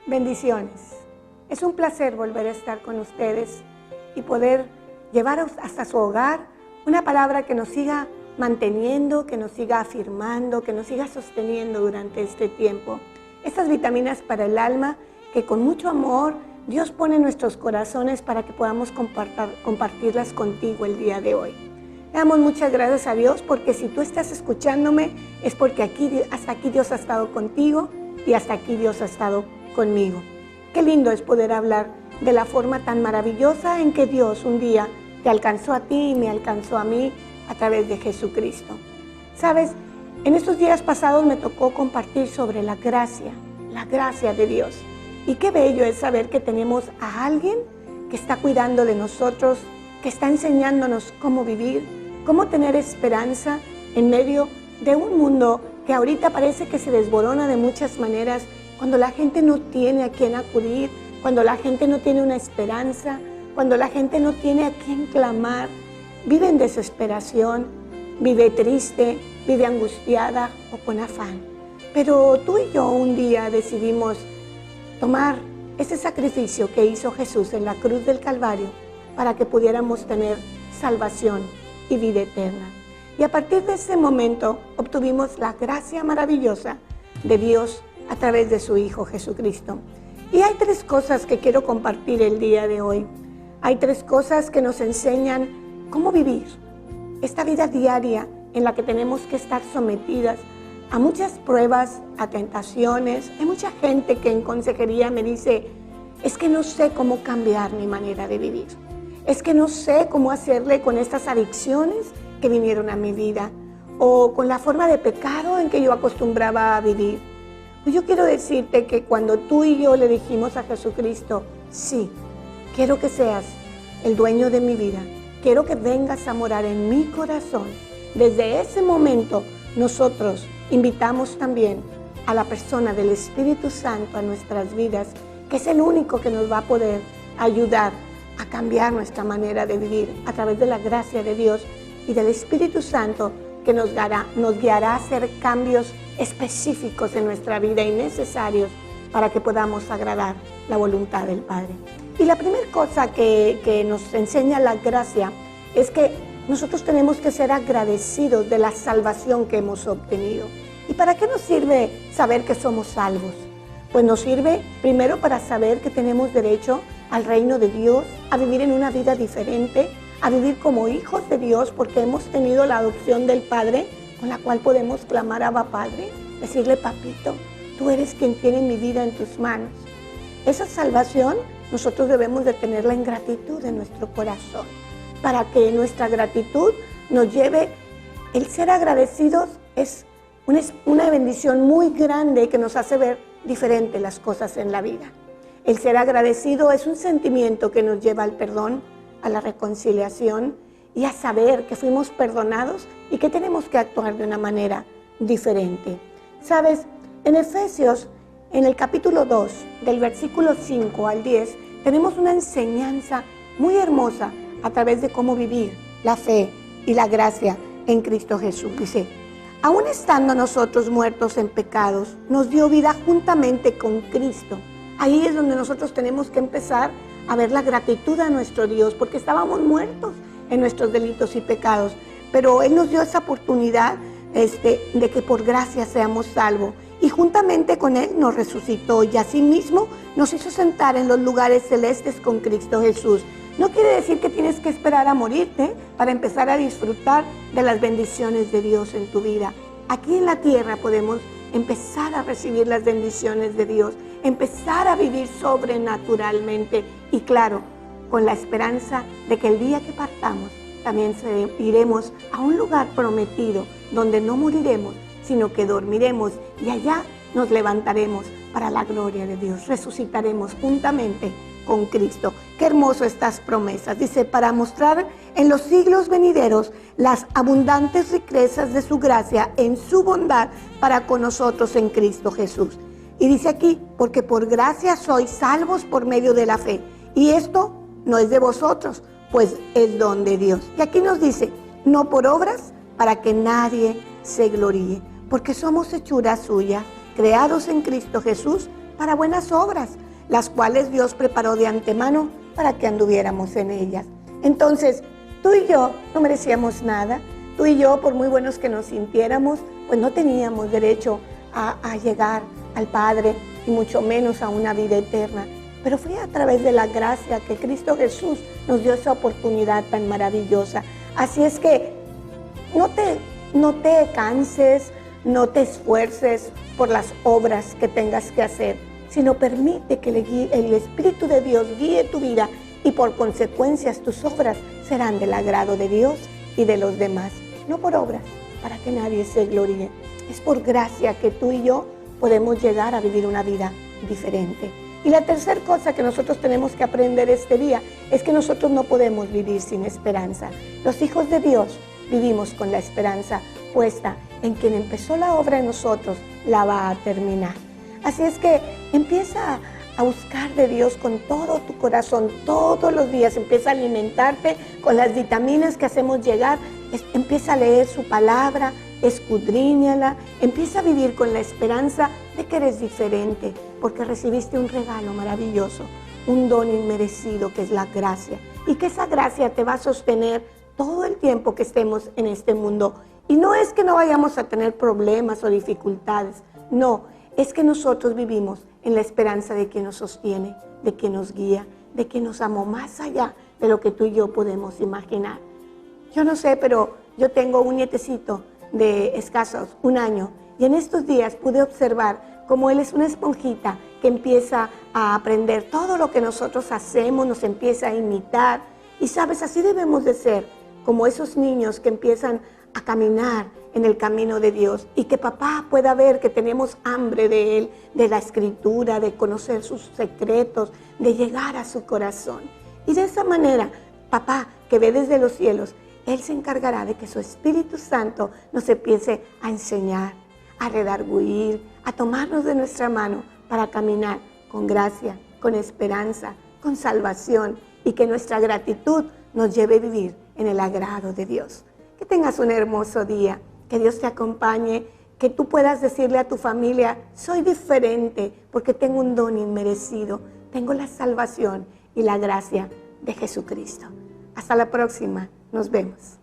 Bendiciones. Es un placer volver a estar con ustedes y poder llevar hasta su hogar una palabra que nos siga manteniendo, que nos siga afirmando, que nos siga sosteniendo durante este tiempo. Estas vitaminas para el alma que con mucho amor Dios pone en nuestros corazones para que podamos compartirlas contigo el día de hoy. Le damos muchas gracias a Dios porque si tú estás escuchándome es porque hasta aquí Dios ha estado contigo y hasta aquí Dios ha estado conmigo. Qué lindo es poder hablar de la forma tan maravillosa en que Dios un día te alcanzó a ti y me alcanzó a mí a través de Jesucristo. Sabes, en estos días pasados me tocó compartir sobre la gracia de Dios. Y qué bello es saber que tenemos a alguien que está cuidando de nosotros, que está enseñándonos cómo vivir, cómo tener esperanza en medio de un mundo que ahorita parece que se desborona de muchas maneras, cuando la gente no tiene a quién acudir, cuando la gente no tiene una esperanza, cuando la gente no tiene a quién clamar, vive en desesperación, vive triste, vive angustiada o con afán. Pero tú y yo un día decidimos tomar ese sacrificio que hizo Jesús en la cruz del Calvario para que pudiéramos tener salvación y vida eterna. Y a partir de ese momento obtuvimos la gracia maravillosa de Dios a través de su Hijo Jesucristo. Y hay tres cosas que quiero compartir el día de hoy. Hay tres cosas que nos enseñan cómo vivir esta vida diaria en la que tenemos que estar sometidas a muchas pruebas, a tentaciones. Hay mucha gente que en consejería me dice, es que no sé cómo cambiar mi manera de vivir. Es que no sé cómo hacerle con estas adicciones que vinieron a mi vida o con la forma de pecado en que yo acostumbraba a vivir. Pues yo quiero decirte que cuando tú y yo le dijimos a Jesucristo, sí, quiero que seas el dueño de mi vida, quiero que vengas a morar en mi corazón. Desde ese momento nosotros invitamos también a la persona del Espíritu Santo a nuestras vidas, que es el único que nos va a poder ayudar a cambiar nuestra manera de vivir a través de la gracia de Dios y del Espíritu Santo que nos guiará a hacer cambios específicos en nuestra vida y necesarios para que podamos agradar la voluntad del Padre. Y la primera cosa que nos enseña la gracia es que nosotros tenemos que ser agradecidos de la salvación que hemos obtenido. ¿Y para qué nos sirve saber que somos salvos? Pues nos sirve primero para saber que tenemos derecho al reino de Dios, a vivir en una vida diferente, a vivir como hijos de Dios porque hemos tenido la adopción del Padre con la cual podemos clamar a Abba Padre, decirle, papito, tú eres quien tiene mi vida en tus manos. Esa salvación nosotros debemos de tenerla en gratitud en nuestro corazón, para que nuestra gratitud nos lleve, el ser agradecidos es una bendición muy grande que nos hace ver diferente las cosas en la vida. El ser agradecido es un sentimiento que nos lleva al perdón, a la reconciliación y a saber que fuimos perdonados y que tenemos que actuar de una manera diferente. Sabes, en Efesios, en el capítulo 2, del versículo 5 al 10, tenemos una enseñanza muy hermosa a través de cómo vivir la fe y la gracia en Cristo Jesús. Dice, aún estando nosotros muertos en pecados, nos dio vida juntamente con Cristo. Ahí es donde nosotros tenemos que empezar a ver la gratitud a nuestro Dios, porque estábamos muertos en nuestros delitos y pecados, pero Él nos dio esa oportunidad de que por gracia seamos salvos, y juntamente con Él nos resucitó, y asimismo nos hizo sentar en los lugares celestes con Cristo Jesús. No quiere decir que tienes que esperar a morirte para empezar a disfrutar de las bendiciones de Dios en tu vida. Aquí en la tierra podemos empezar a recibir las bendiciones de Dios, empezar a vivir sobrenaturalmente y claro, con la esperanza de que el día que partamos también iremos a un lugar prometido donde no moriremos, sino que dormiremos y allá nos levantaremos para la gloria de Dios. Resucitaremos juntamente con Cristo. Qué hermoso estas promesas. Dice, para mostrar en los siglos venideros las abundantes riquezas de su gracia en su bondad para con nosotros en Cristo Jesús. Y dice aquí, porque por gracia sois salvos por medio de la fe. Y esto no es de vosotros, pues es don de Dios. Y aquí nos dice, no por obras, para que nadie se gloríe, porque somos hechura suya, creados en Cristo Jesús para buenas obras, las cuales Dios preparó de antemano para que anduviéramos en ellas. Entonces, tú y yo no merecíamos nada. Tú y yo, por muy buenos que nos sintiéramos, pues no teníamos derecho a llegar al Padre y mucho menos a una vida eterna. Pero fue a través de la gracia que Cristo Jesús nos dio esa oportunidad tan maravillosa. Así es que no te canses, no te esfuerces por las obras que tengas que hacer, sino permite que el Espíritu de Dios guíe tu vida y por consecuencias tus obras serán del agrado de Dios y de los demás. No por obras, para que nadie se gloríe. Es por gracia que tú y yo podemos llegar a vivir una vida diferente. Y la tercera cosa que nosotros tenemos que aprender este día es que nosotros no podemos vivir sin esperanza. Los hijos de Dios vivimos con la esperanza puesta en quien empezó la obra en nosotros, la va a terminar. Así es que empieza a buscar de Dios con todo tu corazón, todos los días. Empieza a alimentarte con las vitaminas que hacemos llegar. Empieza a leer su palabra, escudriñala. Empieza a vivir con la esperanza de que eres diferente, porque recibiste un regalo maravilloso, un don inmerecido que es la gracia. Y que esa gracia te va a sostener todo el tiempo que estemos en este mundo. Y no es que no vayamos a tener problemas o dificultades, no. Es que nosotros vivimos en la esperanza de quien nos sostiene, de quien nos guía, de quien nos amó más allá de lo que tú y yo podemos imaginar. Yo no sé, pero yo tengo un nietecito de escasos 1 año y en estos días pude observar cómo él es una esponjita que empieza a aprender todo lo que nosotros hacemos, nos empieza a imitar. Y sabes, así debemos de ser, como esos niños que empiezan a caminar en el camino de Dios y que papá pueda ver que tenemos hambre de Él, de la Escritura, de conocer sus secretos, de llegar a su corazón. Y de esa manera, papá que ve desde los cielos, Él se encargará de que su Espíritu Santo nos empiece a enseñar, a redarguir, a tomarnos de nuestra mano para caminar con gracia, con esperanza, con salvación y que nuestra gratitud nos lleve a vivir en el agrado de Dios. Que tengas un hermoso día, que Dios te acompañe, que tú puedas decirle a tu familia, soy diferente porque tengo un don inmerecido, tengo la salvación y la gracia de Jesucristo. Hasta la próxima, nos vemos.